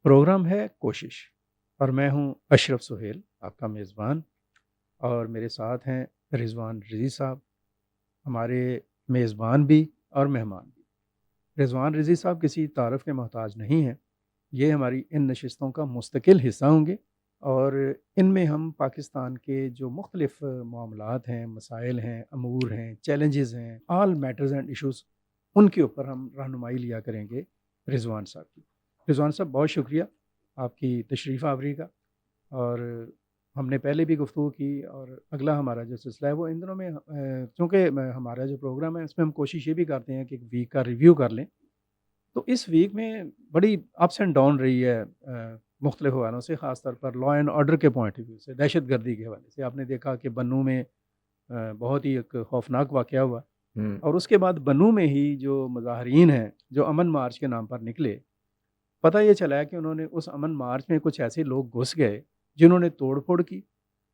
Programme ہے کوشش اور میں ہوں اشرف سہیل آپ کا میزبان، اور میرے ساتھ ہیں رضوان رضی صاحب، ہمارے میزبان بھی اور مہمان بھی۔ رضوان رضی صاحب کسی تعارف کے محتاج نہیں ہیں، یہ ہماری ان نشستوں کا مستقل حصہ ہوں گے، اور ان میں ہم پاکستان کے جو مختلف معاملات ہیں، مسائل ہیں، امور ہیں، چیلنجز ہیں، آل میٹرز اینڈ ایشوز، ان کے اوپر ہم رہنمائی لیا کریں گے رضوان صاحب کی۔ رضوان صاحب بہت شکریہ آپ کی تشریف آوری کا، اور ہم نے پہلے بھی گفتگو کی، اور اگلا ہمارا جو سلسلہ ہے وہ ان دنوں میں چونکہ ہمارا جو پروگرام ہے اس میں ہم کوشش یہ بھی کرتے ہیں کہ ایک ویک کا ریویو کر لیں، تو اس ویک میں بڑی اپس اینڈ ڈاؤن رہی ہے مختلف حوالوں سے، خاص طور پر لا اینڈ آرڈر کے پوائنٹ آف ویو سے، دہشت گردی کے حوالے سے۔ آپ نے دیکھا کہ بنوں میں بہت ہی ایک خوفناک واقعہ ہوا، اور اس کے بعد بنوں میں ہی جو مظاہرین ہیں جو امن مارچ کے نام پر نکلے، پتہ یہ چلا کہ انہوں نے اس امن مارچ میں کچھ ایسے لوگ گھس گئے جنہوں نے توڑ پھوڑ کی،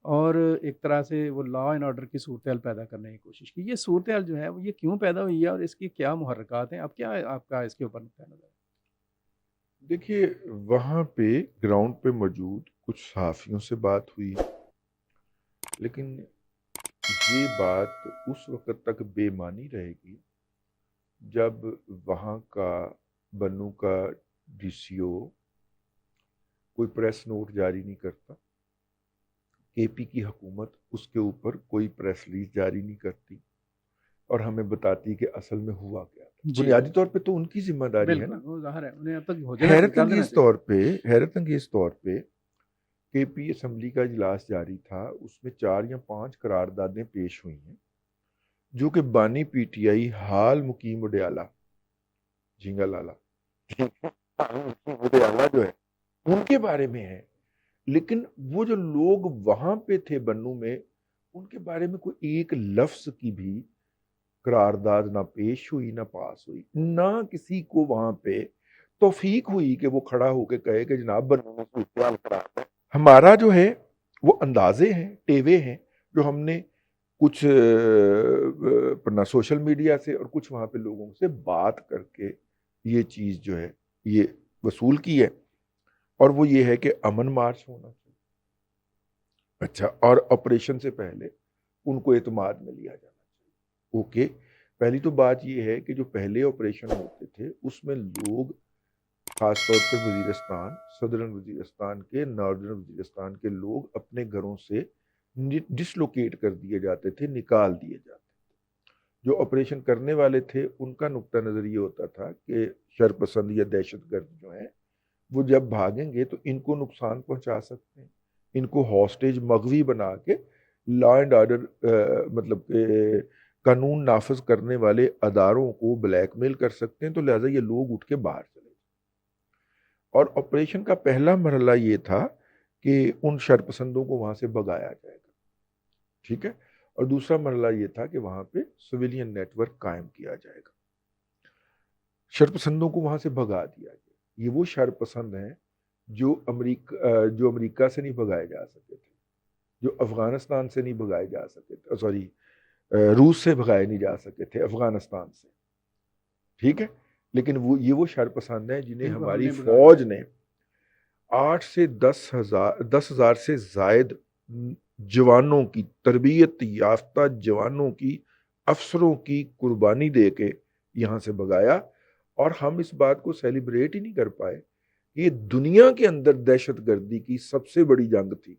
اور ایک طرح سے وہ لا اینڈ آرڈر کی صورتحال پیدا کرنے کی کوشش کی۔ یہ صورتحال جو ہے وہ یہ کیوں پیدا ہوئی ہے، اور اس کی کیا محرکات ہیں؟ اب کیا آپ کا اس کے اوپر نقطہ نظر ہے؟ دیکھیے، وہاں پہ گراؤنڈ پہ موجود کچھ صحافیوں سے بات ہوئی، لیکن یہ بات اس وقت تک بے معنی رہے گی جب وہاں کا بنو کا ڈی سی او کوئی پریس نوٹ جاری نہیں کرتا، کے پی کی حکومت اس کے اوپر کوئی پریس ریلیز جاری نہیں کرتی اور ہمیں بتاتی کہ اصل میں ہوا کیا تھا۔ جی بنیادی طور پہ تو ان کی ذمہ داری ہے نا۔ بالکل، وہ ظاہر ہے انہیں اب تک ہوجنا کر دینا چاہیے۔ حیرت انگیز طور پہ کے پی اسمبلی کا اجلاس جاری تھا، اس میں 4 یا 5 قراردادیں پیش ہوئی ہیں جو کہ بانی پی ٹی آئی حال مقیم وڈیالہ جھینگا لالا وڈیالہ جو ہے ان کے بارے میں ہے، لیکن وہ جو لوگ وہاں پہ تھے بنوں میں، ان کے بارے میں کوئی ایک لفظ کی بھی قرارداد نہ پیش ہوئی، نہ پاس ہوئی، نہ کسی کو وہاں پہ توفیق ہوئی کہ وہ کھڑا ہو کے کہے کہ جناب بنوں میں صورتحال خراب ہے۔ ہمارا جو ہے وہ اندازے ہیں، ٹیوے ہیں، جو ہم نے کچھ اپنا سوشل میڈیا سے اور کچھ وہاں پہ لوگوں سے بات کر کے یہ چیز جو ہے یہ وصول کی ہے، اور وہ یہ ہے کہ امن مارچ ہونا چاہیے۔ اچھا، اور آپریشن سے پہلے ان کو اعتماد میں لیا جانا چاہیے۔ اوکے، پہلی تو بات یہ ہے کہ جو پہلے آپریشن ہوتے تھے اس میں لوگ خاص طور پہ وزیرستان، صدرن وزیرستان کے، ناردرن وزیرستان کے لوگ اپنے گھروں سے ڈسلوکیٹ کر دیے جاتے تھے، نکال دیے جاتے تھے۔ جو آپریشن کرنے والے تھے ان کا نقطہ نظر یہ ہوتا تھا کہ شر پسند یا دہشت گرد جو ہیں وہ جب بھاگیں گے تو ان کو نقصان پہنچا سکتے ہیں، ان کو ہاسٹیج مغوی بنا کے لا اینڈ آرڈر مطلب کہ قانون نافذ کرنے والے اداروں کو بلیک میل کر سکتے ہیں، تو لہٰذا یہ لوگ اٹھ کے باہر چلے۔ اور آپریشن کا پہلا مرحلہ یہ تھا کہ ان شرپسندوں کو وہاں سے بھگایا جائے گا، ٹھیک ہے، اور دوسرا مرحلہ یہ تھا کہ وہاں پہ سویلین نیٹ ورک قائم کیا جائے گا، شرپسندوں کو وہاں سے بھگا دیا جائے۔ یہ وہ شرپسند ہیں جو امریکہ سے نہیں بھگائے جا سکے تھے، جو افغانستان سے نہیں بھگائے جا سکے تھے، روس سے بھگائے نہیں جا سکے تھے، افغانستان سے، ٹھیک ہے، لیکن یہ وہ شرپسند ہیں جنہیں جن کو ہم ہماری نے بگاڑا فوج ہے۔ نے 8 سے 10,000 سے زائد جوانوں کی، تربیت یافتہ جوانوں کی، افسروں کی قربانی دے کے یہاں سے بھگایا، اور ہم اس بات کو سیلیبریٹ ہی نہیں کر پائے کہ یہ دنیا کے اندر دہشت گردی کی سب سے بڑی جنگ تھی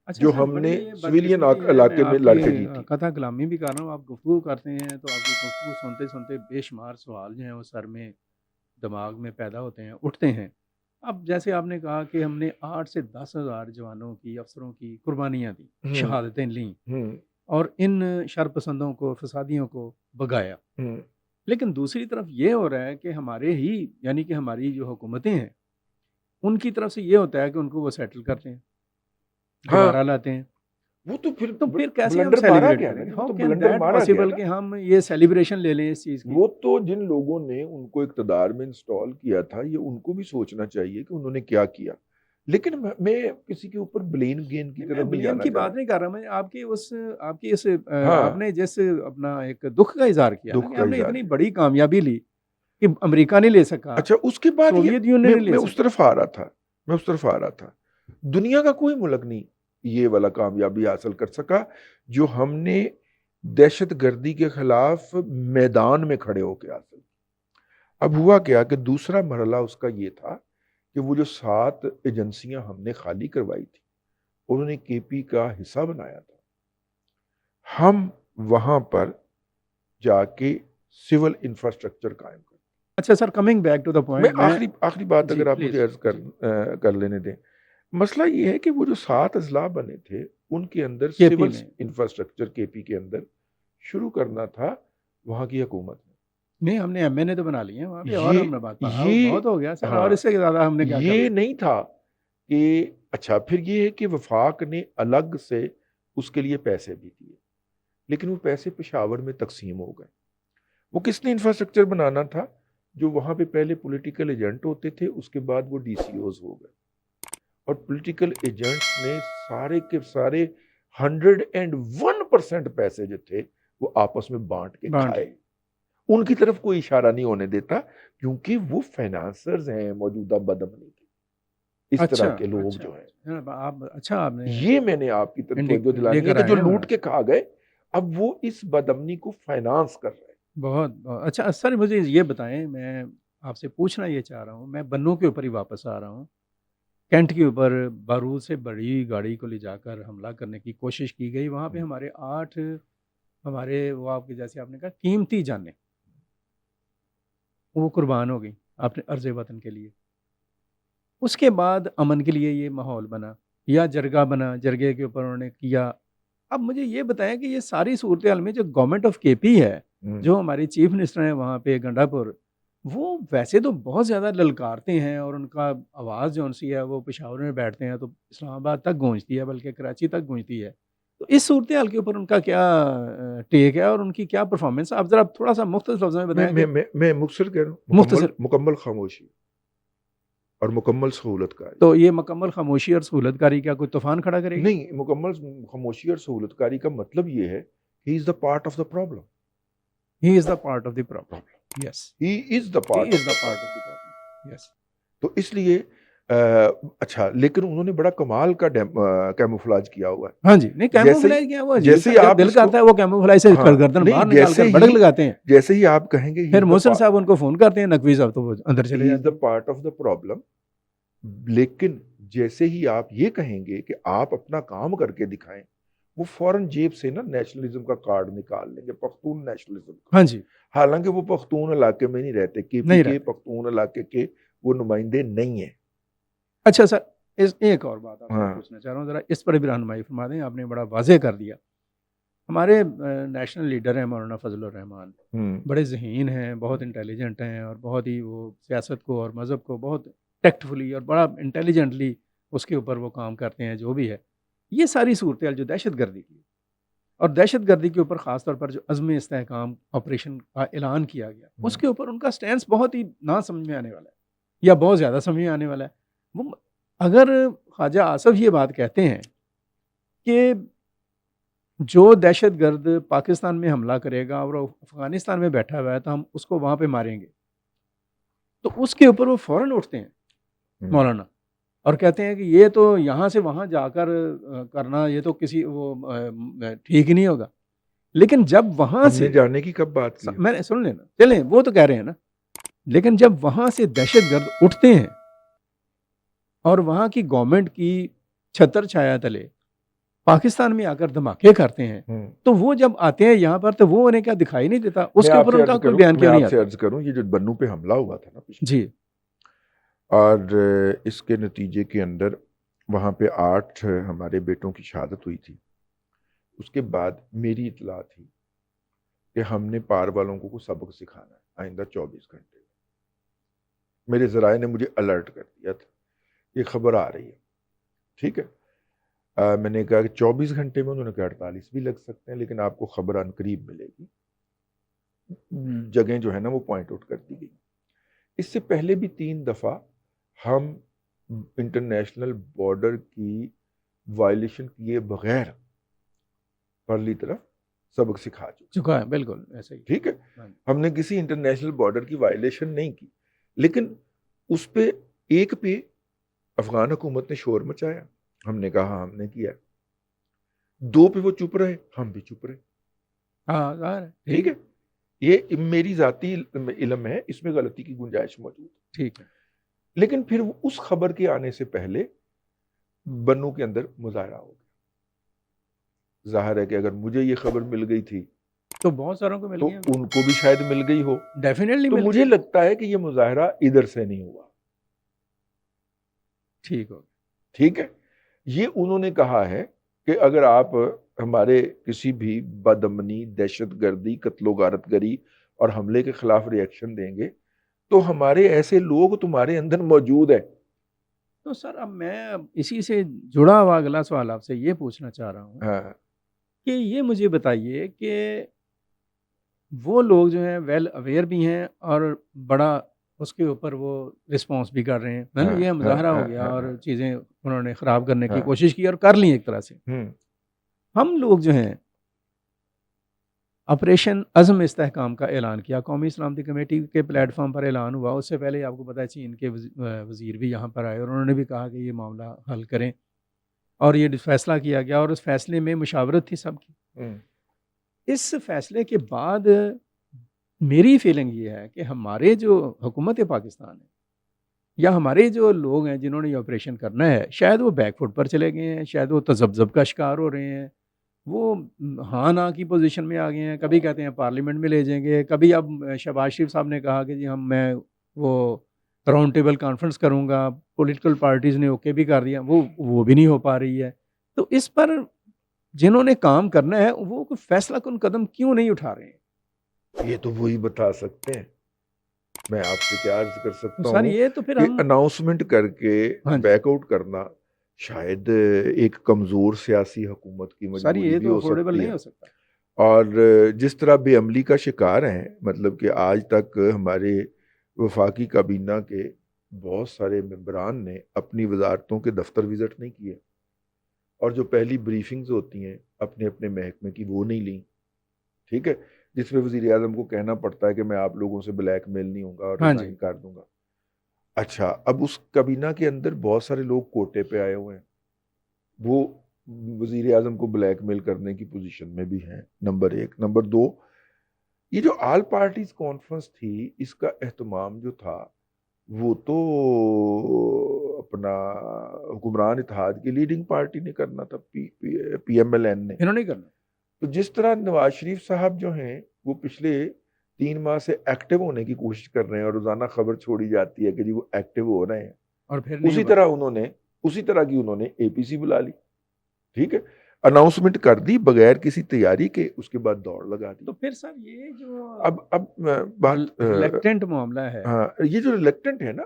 اچھا جو سر، ہم بڑی نے یہ سویلین بدقسمتی ہے، میں علاقے میں آپ لڑ کی کے جیتی۔ قطع کلامی بھی کر رہا ہوں، آپ گفتگو کرتے ہیں تو آپ کی گفتگو سنتے سنتے بے شمار سوال جو ہیں وہ سر میں، دماغ میں پیدا ہوتے ہیں، اٹھتے ہیں۔ اب جیسے آپ نے کہا کہ ہم نے 8 سے 10,000 جوانوں کی، افسروں کی قربانیاں دیں، ہوں شہادتیں لیں، ہوں اور ان شرپسندوں کو، فسادیوں کو بگایا، ہوں لیکن دوسری طرف یہ ہو رہا ہے کہ ہمارے ہی یعنی کہ ہماری جو حکومتیں ہیں ان کی طرف سے یہ ہوتا ہے کہ ان کو وہ سیٹل کرتے ہیں، ہاں، دوبارہ لاتے ہیں۔ وہ تو پھر تو پھر کیسے ہم بلنڈر مارا سیلیبریٹ گیا نا کریں گے؟ جی، وہ ہاؤ تو کین بلنڈر دیٹ مارا گیا پاسبل نا۔ کہ ہم یہ سیلیبریشن لے لیں اس چیز کی؟ وہ تو جن لوگوں نے ان کو اقتدار میں انسٹال کیا تھا، یہ ان کو بھی سوچنا چاہیے کہ انہوں نے کیا کیا، لیکن میں کسی کے اوپر بلین گیم کی میں طرف نہیں بلیم جانا کی چاہ بات رہا۔ نہیں کر رہا، میں آپ کی اس ہاں، آپ نے جس اپنا ایک دکھ کا اظہار کیا نا دکھ کہ کا ہم نے اظہار اتنی کیا۔ بڑی کامیابی لی کہ امریکہ نہیں لے سکا, اچھا اس کے بعد سوویت یونین نہیں میں لے اس سکا. طرف آ رہا تھا دنیا کا کوئی ملک نہیں یہ والا کامیابی حاصل کر سکا جو ہم نے دہشت گردی کے خلاف میدان میں کھڑے ہو کے حاصل. اب ہوا کیا کہ دوسرا مرحلہ اس کا یہ تھا کہ وہ جو 7 ایجنسیاں ہم نے خالی کروائی تھی انہوں نے کے پی کا حصہ بنایا تھا. ہم وہاں پر جا کے سول انفراسٹرکچر قائم کر. اچھا سر, کمنگ بیک ٹو دا میں پوائنٹ, آخری بات جی اگر آپ پلیز مجھے عرض کر لینے دیں. مسئلہ یہ ہے کہ وہ جو 7 اضلاع بنے تھے ان کے اندر کے پی سول میں انفراسٹرکچر کے پی کے اندر شروع کرنا تھا وہاں کی حکومت نے. نہیں, ہم نے ایم این اے تو بنا لیے ہیں وہاں پہ, اور ہم نے بات یہ بہت ہو گیا سر, اور ہاں اس سے زیادہ ہم نے کیا یہ کرنا. نہیں تھا کہ اچھا پھر یہ ہے کہ وفاق نے الگ سے اس کے لیے پیسے بھی دیے لیکن وہ پیسے پشاور میں تقسیم ہو گئے. وہ کس نے انفراسٹرکچر بنانا تھا جو وہاں پہ پہلے پولیٹیکل ایجنٹ ہوتے تھے اس کے بعد وہ ڈی سی اوز ہو گئے اور پولیٹیکل ایجنٹس نے سارے کے سارے 101% پیسے جو تھے وہ آپس میں بانٹ کے کھائے. ان کی طرف کوئی اشارہ نہیں ہونے دیتا کیونکہ وہ فائنانسرز ہیں موجودہ بدامنی کے, اس طرح کے لوگ جو ہیں. اچھا, آپ نے یہ میں نے آپ کی توجہ دلانی ہے کہ جو لوٹ کے کھا گئے اب وہ اس بدامنی کو فائنانس کر رہے ہیں. بہت اچھا سر, مجھے یہ بتائیں, میں آپ سے پوچھنا یہ چاہ رہا ہوں, میں بنوں کے اوپر ہی واپس آ رہا ہوں. کینٹ کے اوپر بارود سے بڑی گاڑی کو لے جا کر حملہ کرنے کی کوشش کی گئی. وہاں پہ ہمارے 8 وہ آپ کے جیسے آپ نے کہا قیمتی جانیں وہ قربان ہو گئی اپنے عرض وطن کے لیے. اس کے بعد امن کے لیے یہ ماحول بنا یا جرگہ بنا, جرگے کے اوپر انہوں نے کیا. اب مجھے یہ بتائیں کہ یہ ساری صورتحال میں جو گورنمنٹ آف کے پی ہے, جو ہماری چیف منسٹر ہیں وہاں پہ گنڈا پور, وہ ویسے تو بہت زیادہ للکارتے ہیں اور ان کا آواز جو سی ہے وہ پشاور میں بیٹھتے ہیں تو اسلام آباد تک گونجتی ہے, بلکہ کراچی تک گونجتی ہے. تو اس صورتحال کے اوپر ان کا کیا ٹیک ہے اور ان کی کیا پرفارمنس, آپ ذرا تھوڑا سا مختصر لفظوں میں بتائیں. میں مختصر کہہ رہا ہوں, مکمل خاموشی اور مکمل سہولت کاری. تو یہ مکمل خاموشی اور سہولت کاری کیا کوئی طوفان کھڑا کرے گی؟ نہیں, مکمل خاموشی اور سہولت کاری کا مطلب یہ ہے he is the part of the problem. He is the part of the problem. Yes. He is the part of the problem. Yes. تو اس لیے اچھا, لیکن انہوں نے بڑا کمال کا کیموفلاج کیا ہوا ہے. ہاں جی, نہیں کیموفلاج کیا ہوا, جیسے آپ دل کرتا ہے وہ کیموفلاج سے گردن باہر نکال کر بڑک لگاتے ہیں. جیسے ہی آپ کہیں گے پھر محسن صاحب ان کو فون کرتے ہیں, نقوی صاحب, تو وہ اندر چلے جاتے ہیں. He is the part of the problem. لیکن جیسے ہی آپ یہ کہیں گے کہ آپ اپنا کام کر کے دکھائیں, وہ فوراً جیب سے نا نیشنلزم کا کارڈ نکال لیں گے, پختون نیشنلزم. ہاں جی, حالانکہ وہ پختون علاقے میں نہیں رہتے, کے پی کے پختون علاقے کے وہ نمائندے نہیں ہیں. اچھا سر, ایک اور بات آپ سے پوچھنا چاہ رہا ہوں, ذرا اس پر بھی رہنمائی فرما دیں. آپ نے بڑا واضح کر دیا. ہمارے نیشنل لیڈر ہیں مولانا فضل الرحمان, بڑے ذہین ہیں, بہت انٹیلیجنٹ ہیں اور بہت ہی وہ سیاست کو اور مذہب کو بہت ٹیکٹفلی اور بڑا انٹیلیجنٹلی اس کے اوپر وہ کام کرتے ہیں. جو بھی ہے یہ ساری صورتحال جو دہشت گردی کی اور دہشت گردی کے اوپر خاص طور پر جو عزم استحکام آپریشن کا اعلان کیا گیا, اس کے اوپر ان کا سٹینس بہت ہی نہ سمجھ میں آنے والا ہے یا بہت زیادہ سمجھ میں آنے والا ہے. وہ اگر خواجہ آصف یہ بات کہتے ہیں کہ جو دہشت گرد پاکستان میں حملہ کرے گا اور افغانستان میں بیٹھا ہوا ہے تو ہم اس کو وہاں پہ ماریں گے, تو اس کے اوپر وہ فوراً اٹھتے ہیں مولانا اور کہتے ہیں کہ یہ تو یہاں سے وہاں جا کر کرنا یہ تو کسی وہ ٹھیک نہیں ہوگا. لیکن جب وہاں سے جانے کی کب بات کی, میں نے سن لینا, چلیں وہ تو کہہ رہے ہیں نا, لیکن جب وہاں سے دہشت گرد اٹھتے ہیں اور وہاں کی گورنمنٹ کی چھتر چھایا تلے پاکستان میں آ کر دھماکے کرتے ہیں, تو وہ جب آتے ہیں یہاں پر تو وہ انہیں کیا دکھائی نہیں دیتا, اس کے اوپر ان کا کوئی بیان کیوں نہیں آتا؟ میں آپ سے عرض کروں, یہ جو بنو پہ حملہ ہوا تھا نا جی, اور اس کے نتیجے کے اندر وہاں پہ 8 ہمارے بیٹوں کی شہادت ہوئی تھی. اس کے بعد میری اطلاع تھی کہ ہم نے پار والوں کو سبق سکھانا ہے آئندہ 24 گھنٹے. میرے ذرائع نے مجھے الرٹ کر دیا تھا یہ خبر آ رہی ہے, ٹھیک ہے. میں نے کہا کہ 24 گھنٹے میں, انہوں نے کہا 48 بھی لگ سکتے ہیں, لیکن آپ کو خبر ان قریب ملے گی. جگہیں جو ہے نا وہ پوائنٹ آؤٹ کر دی گئی. اس سے پہلے بھی 3 دفعہ ہم انٹرنیشنل بارڈر کی وائلیشن کیے بغیر پرلی طرف سبق سکھا چکا ہے، بالکل ایسے ہی. ٹھیک ہے. ہاں جی. ہم نے کسی انٹرنیشنل بارڈر کی وائلیشن نہیں کی، لیکن اس پہ ایک پہ افغان حکومت نے شور مچایا، ہم نے کہا ہم نے کیا. دو پہ وہ چپ رہے، ہم بھی چپ رہے. ہاں ظاہر ہے. ٹھیک ہے. یہ میری ذاتی علم ہے، اس میں غلطی کی گنجائش موجود ہے. ٹھیک ہے. لیکن پھر اس خبر کے آنے سے پہلے بنو کے اندر مظاہرہ ہو گیا. ظاہر ہے کہ اگر مجھے یہ خبر مل گئی تھی تو بہت ساروں کو مل تو گیا، ان کو بھی شاید مل گئی ہو. ڈیفینیٹلی تو مل مجھے گیا. لگتا ہے کہ یہ مظاہرہ ادھر سے نہیں ہوا. ٹھیک ہو. ٹھیک ہے. یہ انہوں نے کہا ہے کہ اگر آپ ہمارے کسی بھی بدامنی، دہشت گردی، قتل و غارت گری اور حملے کے خلاف ری ایکشن دیں گے تو ہمارے ایسے لوگ تمہارے اندر موجود ہیں. تو سر اب میں اسی سے جڑا ہوا اگلا سوال آپ سے یہ پوچھنا چاہ رہا ہوں ہاں کہ یہ مجھے بتائیے کہ وہ لوگ جو ہیں ویل اویئر بھی ہیں اور بڑا اس کے اوپر وہ رسپانس بھی کر رہے ہیں. ہاں یہ ہاں مظاہرہ ہاں ہو گیا ہاں اور ہاں چیزیں انہوں نے خراب کرنے کی ہاں کوشش کی اور کر لی ایک طرح سے. ہم لوگ جو ہیں آپریشن عزم استحکام کا اعلان کیا، قومی سلامتی کمیٹی کے پلیٹ فارم پر اعلان ہوا. اس سے پہلے آپ کو پتہ ہے چین کے وزیر بھی یہاں پر آئے اور انہوں نے بھی کہا کہ یہ معاملہ حل کریں اور یہ فیصلہ کیا گیا اور اس فیصلے میں مشاورت تھی سب کی. اس فیصلے کے بعد میری فیلنگ یہ ہے کہ ہمارے جو حکومت پاکستان ہے یا ہمارے جو لوگ ہیں جنہوں نے یہ آپریشن کرنا ہے، شاید وہ بیک فٹ پر چلے گئے ہیں، شاید وہ تذبذب کا شکار ہو رہے ہیں، وہ ہاں نا کی پوزیشن میں آ گئے ہیں. کبھی کہتے ہیں پارلیمنٹ میں لے جائیں گے، کبھی اب شہباز شریف صاحب نے کہا کہ جی میں وہ راؤنڈ ٹیبل کانفرنس کروں گا. پولیٹیکل پارٹیز نے اوکے بھی کر دیا، وہ بھی نہیں ہو پا رہی ہے. تو اس پر جنہوں نے کام کرنا ہے وہ کوئی فیصلہ کن قدم کیوں نہیں اٹھا رہے ہیں؟ یہ تو وہی بتا سکتے ہیں. میں آپ سے کیا عرض کر سکتا سر ہوں یہ تو پھر کہ ہم اناؤنسمنٹ کر کے ہاں جی بیک آؤٹ کرنا شاید ایک کمزور سیاسی حکومت کی سر مجبوری یہ بھی تو ہو افورڈیبل سکتی نہیں ہے. ہو سکتا. اور جس طرح بے عملی کا شکار ہیں، مطلب کہ آج تک ہمارے وفاقی کابینہ کے بہت سارے ممبران نے اپنی وزارتوں کے دفتر وزٹ نہیں کیے، اور جو پہلی بریفنگز ہوتی ہیں اپنے اپنے محکمے کی وہ نہیں لیں. ٹھیک ہے. جس میں وزیر اعظم کو کہنا پڑتا ہے کہ میں آپ لوگوں سے بلیک میل نہیں ہوں گا اور ہاں جی ریزائن کر دوں گا. اچھا، اب اس کابینہ کے اندر بہت سارے لوگ کوٹے پہ آئے ہوئے ہیں، وہ وزیر اعظم کو بلیک میل کرنے کی پوزیشن میں بھی ہیں. نمبر ایک. نمبر دو، یہ جو آل پارٹیز کانفرنس تھی اس کا اہتمام جو تھا وہ تو اپنا حکمران اتحاد کی لیڈنگ پارٹی نے کرنا تھا، پی ایم ایل این نے. انہوں نے کرنا. تو جس طرح نواز شریف صاحب جو ہیں وہ پچھلے 3 ماہ سے ایکٹیو ہونے کی کوشش کر رہے ہیں اور روزانہ خبر چھوڑی جاتی ہے کہ جی وہ ایکٹیو ہو رہے ہیں، اور پھر نہیں اسی طرح کی انہوں نے اے پی سی بلا لی. ٹھیک ہے. اناؤنسمنٹ کر دی بغیر کسی تیاری کے، اس کے بعد دوڑ لگا دی. تو پھر سر یہ جو اب بات ریلیکٹنٹ معاملہ ہے، ہاں، یہ جو ریلیکٹنٹ ہے نا،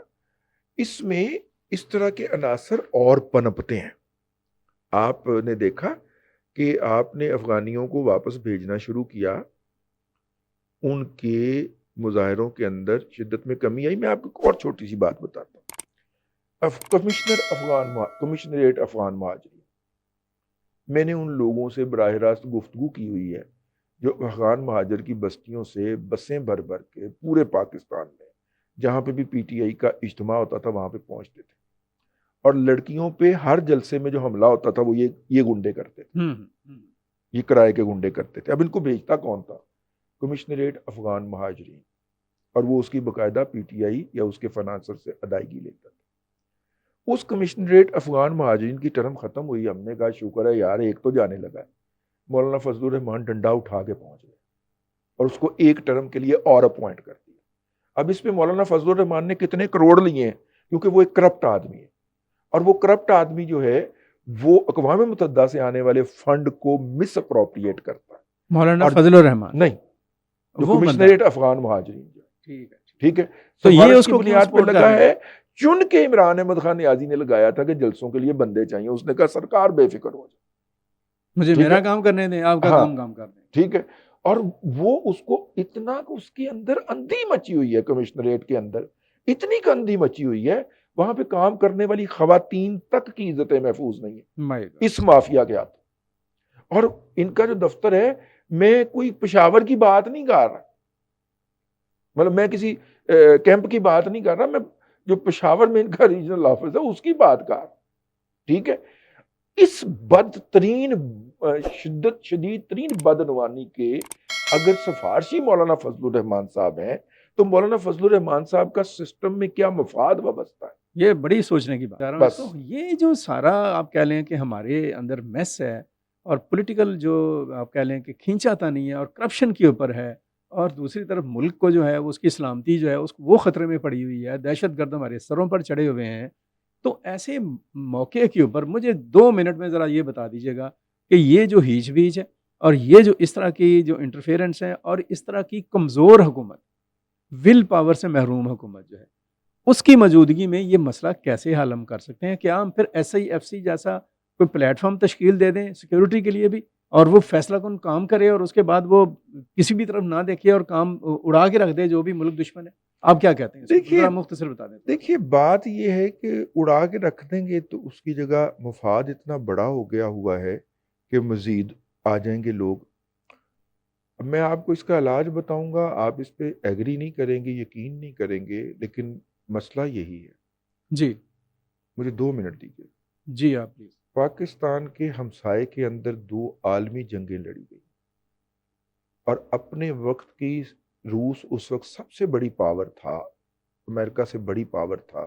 اس میں اس طرح کے عناصر اور پنپتے ہیں. آپ نے دیکھا کہ آپ نے افغانیوں کو واپس بھیجنا شروع کیا، ان کے مظاہروں کے اندر شدت میں کمی آئی. میں آپ کو اور چھوٹی سی بات بتاتا ہوں. کمشنریٹ افغان مہاجرین، میں نے ان لوگوں سے براہ راست گفتگو کی ہوئی ہے جو افغان مہاجر کی بستیوں سے بسیں بھر بھر کے پورے پاکستان میں جہاں پہ بھی پی ٹی آئی کا اجتماع ہوتا تھا وہاں پہ پہنچتے تھے، اور لڑکیوں پہ ہر جلسے میں جو حملہ ہوتا تھا وہ یہ گنڈے کرتے تھے، یہ کرائے کے گنڈے کرتے تھے. اب ان کو بھیجتا کون تھا؟ کمشنریٹ افغان مہاجرین، اور وہ اس کی باقاعدہ پی ٹی آئی یا اس کے فنانسر سے ادائیگی لیتا تھا. اس کمشنریٹ افغان مہاجرین کی ٹرم ختم ہوئی. ہم نے کہا شکر ہے یار ایک تو جانے لگا ہے. مولانا فضل الرحمان ڈنڈا اٹھا کے پہنچ گئے اور اس کو ایک ٹرم کے لیے اور اپوائنٹ کر دیا. اب اس پہ مولانا فضل الرحمان نے کتنے کروڑ لیے ہیں، کیونکہ وہ ایک کرپٹ آدمی ہے، اور وہ کرپٹ آدمی جو ہے وہ اقوام متحدہ سے آنے والے فنڈ کو مس اپروپریٹ کرتا ہے. مولانا اور فضل الرحمان نہیں، جو وہ کمشنریٹ افغان مہاجرین جو ٹھیک ہے. ٹھیک ہے، تو یہ سفارش اس کی کو کیوں بنیاد پہ سپورٹ کر لگا رہے ہیں؟ ہے. چن کے عمران احمد خان نیازی نے لگایا تھا کہ جلسوں کے لیے بندے چاہیے. اس نے کہا سرکار بے فکر ہو جائے، مجھے ٹھیک میرا ہے، کام کرنے دیں، آپ کا ہاں کام کر دیں. ٹھیک ہے. اور وہ اس کو اتنا اس کے اندر اندھی مچی ہوئی ہے، کمشنریٹ کے اندر اتنی گندی مچی ہوئی ہے، وہاں پہ کام کرنے والی خواتین تک کی عزتیں محفوظ نہیں ہیں اس مافیا کے ہاتھ. اور ان کا جو دفتر ہے میں کوئی پشاور کی بات نہیں کر رہا، مطلب میں کسی کیمپ کی بات نہیں کر رہا، میں جو پشاور میں ان کا ریجنل آفس ہے اس کی بات کر رہا ہوں، ٹھیک ہے۔ اس بدترین شدت شدید ترین بدعنوانی کے اگر سفارشی مولانا فضل الرحمان صاحب ہیں تو مولانا فضل الرحمان صاحب کا سسٹم میں کیا مفاد وابستہ ہے؟ یہ بڑی سوچنے کی بات ہے۔ بس تو یہ جو سارا آپ کہہ لیں کہ ہمارے اندر میس ہے اور پولیٹیکل جو آپ کہہ لیں کہ کھینچا تانی ہے اور کرپشن کے اوپر ہے، اور دوسری طرف ملک کو جو ہے اس کی سلامتی جو ہے وہ خطرے میں پڑی ہوئی ہے، دہشت گرد ہمارے سروں پر چڑھے ہوئے ہیں، تو ایسے موقع کے اوپر مجھے 2 منٹ میں ذرا یہ بتا دیجیے گا کہ یہ جو ہیچ بیچ ہے اور یہ جو اس طرح کی جو انٹرفیئرنس ہے اور اس طرح کی کمزور حکومت، ول پاور سے محروم حکومت جو ہے، اس کی موجودگی میں یہ مسئلہ کیسے حل ہم کر سکتے ہیں؟ کیا ہم پھر ایس آئی ایف سی جیسا کوئی پلیٹ فارم تشکیل دے دیں سیکیورٹی کے لیے بھی، اور وہ فیصلہ کن کام کرے اور اس کے بعد وہ کسی بھی طرف نہ دیکھے اور کام اڑا کے رکھ دے جو بھی ملک دشمن ہے؟ آپ کیا کہتے ہیں؟ دیکھیے ذرا مختصر بتا دیں۔ دیکھیے بات یہ ہے کہ اڑا کے رکھ دیں گے تو اس کی جگہ مفاد اتنا بڑا ہو گیا ہوا ہے کہ مزید آ جائیں گے لوگ۔ اب میں آپ کو اس کا علاج بتاؤں گا، آپ اس پہ ایگری نہیں کریں گے، یقین نہیں کریں گے، لیکن مسئلہ یہی ہے۔ جی مجھے 2 منٹ دیجیے۔ جی آپ پلیز۔ پاکستان کے ہمسائے کے اندر 2 عالمی جنگیں لڑی گئی اور اپنے وقت کی روس اس وقت سب سے بڑی پاور تھا، امریکہ سے بڑی پاور تھا۔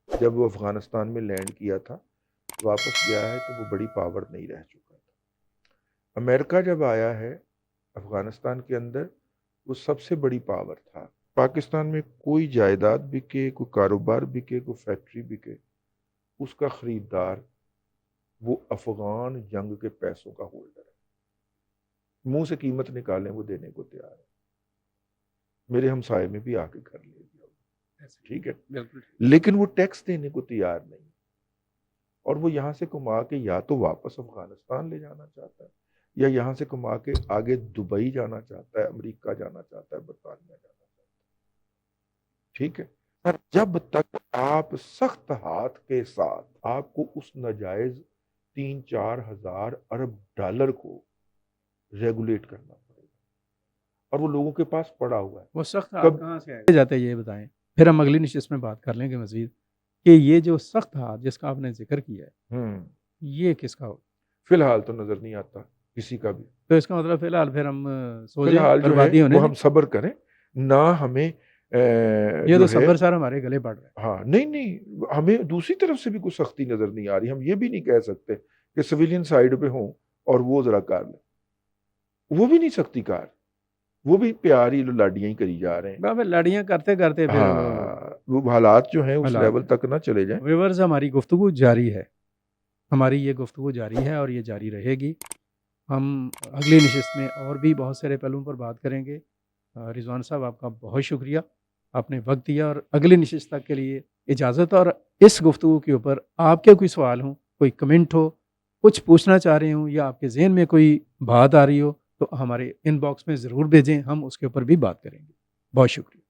جب وہ افغانستان میں لینڈ کیا تھا واپس گیا ہے تو وہ بڑی پاور نہیں رہ چکا تھا۔ امریکہ جب آیا ہے افغانستان کے اندر وہ سب سے بڑی پاور تھا۔ پاکستان میں کوئی جائیداد بکے، کوئی کاروبار بکے، کوئی فیکٹری بکے، اس کا خریدار وہ افغان جنگ کے پیسوں کا ہولڈر ہے، منہ سے قیمت نکالیں وہ دینے کو تیار ہے۔ میرے ہمسائے میں بھی آ کے کر لے گیا، ٹھیک ہے، بالکل، لیکن وہ ٹیکس دینے کو تیار نہیں، اور وہ یہاں سے کما کے یا تو واپس افغانستان لے جانا چاہتا ہے یا یہاں سے کما کے آگے دبئی جانا چاہتا ہے، امریکہ جانا چاہتا ہے، برطانیہ جانا چاہتا ہے، ٹھیک ہے۔ پر جب تک آپ سخت ہاتھ کے ساتھ آپ کو اس ناجائز 3-4 ہزار ارب ڈالر کو ریگولیٹ کرنا پڑے گا، اور وہ لوگوں کے پاس پڑا ہوا ہے۔ وہ سخت ہاتھ کہاں سے آئے جاتے ہیں یہ بتائیں، پھر ہم اگلی نشست میں بات کر لیں گے مزید کہ یہ جو سخت ہاتھ جس کا آپ نے ذکر کیا ہے یہ کس کا ہو؟ فی الحال تو نظر نہیں آتا کسی کا بھی۔ تو اس کا مطلب فی الحال پھر ہم فی الحال جو ہے وہ ہم صبر کریں، نہ ہمیں یہ تو صبر سر ہمارے گلے پڑ رہا ہے۔ ہاں نہیں ہمیں دوسری طرف سے بھی کوئی سختی نظر نہیں آ رہی۔ ہم یہ بھی نہیں کہہ سکتے کہ سویلین سائیڈ پہ ہوں اور وہ ذرا کار لیں، وہ بھی نہیں سختی کار، وہ بھی پیاری لاڈیاں ہی کری جا رہے ہیں۔ لڑیاں کرتے کرتے پھر ہاں وہ حالات جو ہیں اس لیول تک نہ چلے جائیں۔ ویورز ہماری گفتگو جاری ہے، ہماری یہ گفتگو جاری ہے اور یہ جاری رہے گی۔ ہم اگلی نشست میں اور بھی بہت سارے پہلوؤں پر بات کریں گے۔ رضوان صاحب آپ کا بہت شکریہ، آپ نے وقت دیا، اور اگلی نشست تک کے لیے اجازت۔ اور اس گفتگو کے اوپر آپ کے کوئی سوال ہوں، کوئی کمنٹ ہو، کچھ پوچھنا چاہ رہے ہوں یا آپ کے ذہن میں کوئی بات آ رہی ہو تو ہمارے ان باکس میں ضرور بھیجیں، ہم اس کے اوپر بھی بات کریں گے۔ بہت شکریہ۔